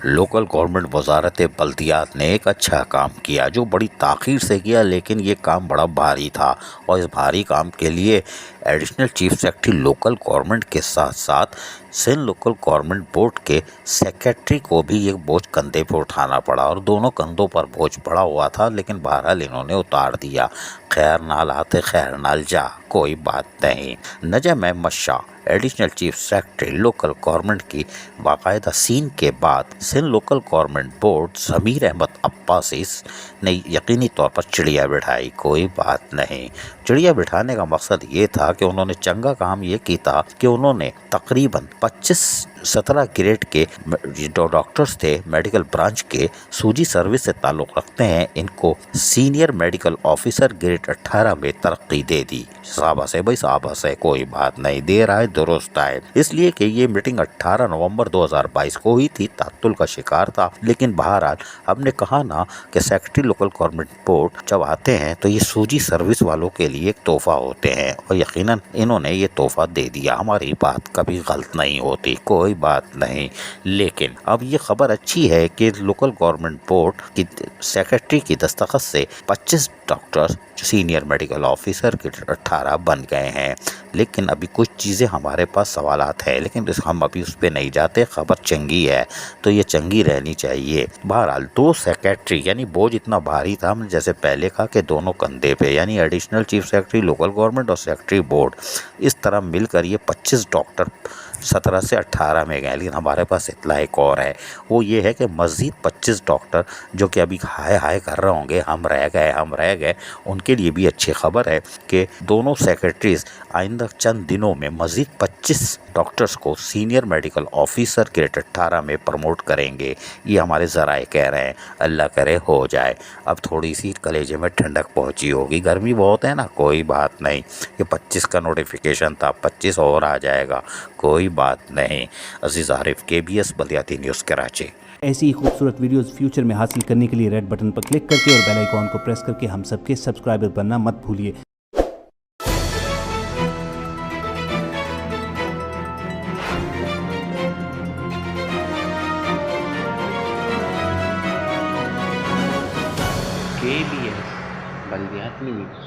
Local government वजारत बल्दियात ने एक अच्छा काम किया, जो बड़ी ताख़ीर से किया, लेकिन ये काम बड़ा भारी था और इस भारी काम के लिए additional chief secretary local government के साथ साथ सिंध लोकल गवर्नमेंट बोर्ड के सेक्रेटरी को भी एक बोझ कंधे पर उठाना पड़ा और दोनों कंधों पर बोझ पड़ा हुआ था, लेकिन बहरहाल इन्होंने उतार दिया। खैर नाल आते खैर नाल जा, कोई बात नहीं। Najam Ahmed Shah additional chief secretary local government की बाकायदा सीन के बाद Sindh local government board Zameer Ahmed Abbasi ने यकीनी तौर पर चिड़िया बिठाई। कोई बात नहीं, चिड़िया बिठाने का मकसद ये था कि उन्होंने चंगा काम ये की था कि उन्होंने तकरीबन 17 ग्रेड के जो डॉक्टर्स थे मेडिकल ब्रांच के सूजी सर्विस से ताल्लुक़ रखते हैं, इनको सीनियर मेडिकल ऑफिसर ग्रेड 18 में तरक्की दे दी। शाबाश है भाई, शाबाश है, कोई बात नहीं, देर आए दुरुस्त आए। इसलिए कि ये मीटिंग 18 नवंबर 2022 को हुई थी, तात्तुल का शिकार था, लेकिन बहरहाल हमने कहा ना कि सेक्रेटरी लोकल गवर्नमेंट बोर्ड जब आते हैं तो ये सूजी सर्विस वालों के लिए एक तोहफा होते हैं और यकीनन इन्होंने ये तोहफा दे दिया। हमारी बात कभी गलत नहीं होती, कोई बात नहीं। लेकिन अब ये खबर अच्छी है कि लोकल गवर्नमेंट बोर्ड की सेक्रेटरी की दस्तखत से 25 डॉक्टर्स सीनियर मेडिकल ऑफिसर के 18 बन गए हैं। लेकिन अभी कुछ चीज़ें हमारे पास सवालात है, लेकिन हम अभी उस पर नहीं जाते। खबर चंगी है तो ये चंगी रहनी चाहिए। बहरहाल 2 सेक्रेटरी, यानी बोझ इतना भारी था, हमने जैसे पहले कहा कि दोनों कंधे पे, यानी additional chief secretary local government और सेक्रेटरी बोर्ड, इस तरह मिलकर ये 25 डॉक्टर 17 से 18 में गए। लेकिन हमारे पास इतला एक और है, वो ये है कि मज़ीद 25 डॉक्टर जो कि अभी हाय हाय कर रहे होंगे हम रह गए, उनके लिए भी अच्छी खबर है कि दोनों सेक्रेटरीज आइंदा चंद दिनों में मज़ीद 25 डॉक्टर्स को सीनियर मेडिकल ऑफिसर ग्रेड 18 में प्रमोट करेंगे। ये हमारे ज़राए कह रहे हैं, अल्लाह करे हो जाए। अब थोड़ी सी कलेजे में ठंडक पहुंची होगी, गर्मी बहुत है ना, कोई बात नहीं। ये 25 का नोटिफिकेशन था, 25 और आ जाएगा, कोई बात नहीं। अजीज़ आरिफ, KBS बल्दियाती न्यूज़ कराची। ऐसी ही खूबसूरत वीडियोस फ्यूचर में हासिल करने के लिए रेड बटन पर क्लिक करके और बेल आइकॉन को प्रेस करके हम सबके सब्सक्राइबर बनना मत भूलिए। KBS बल्दियाती न्यूज़।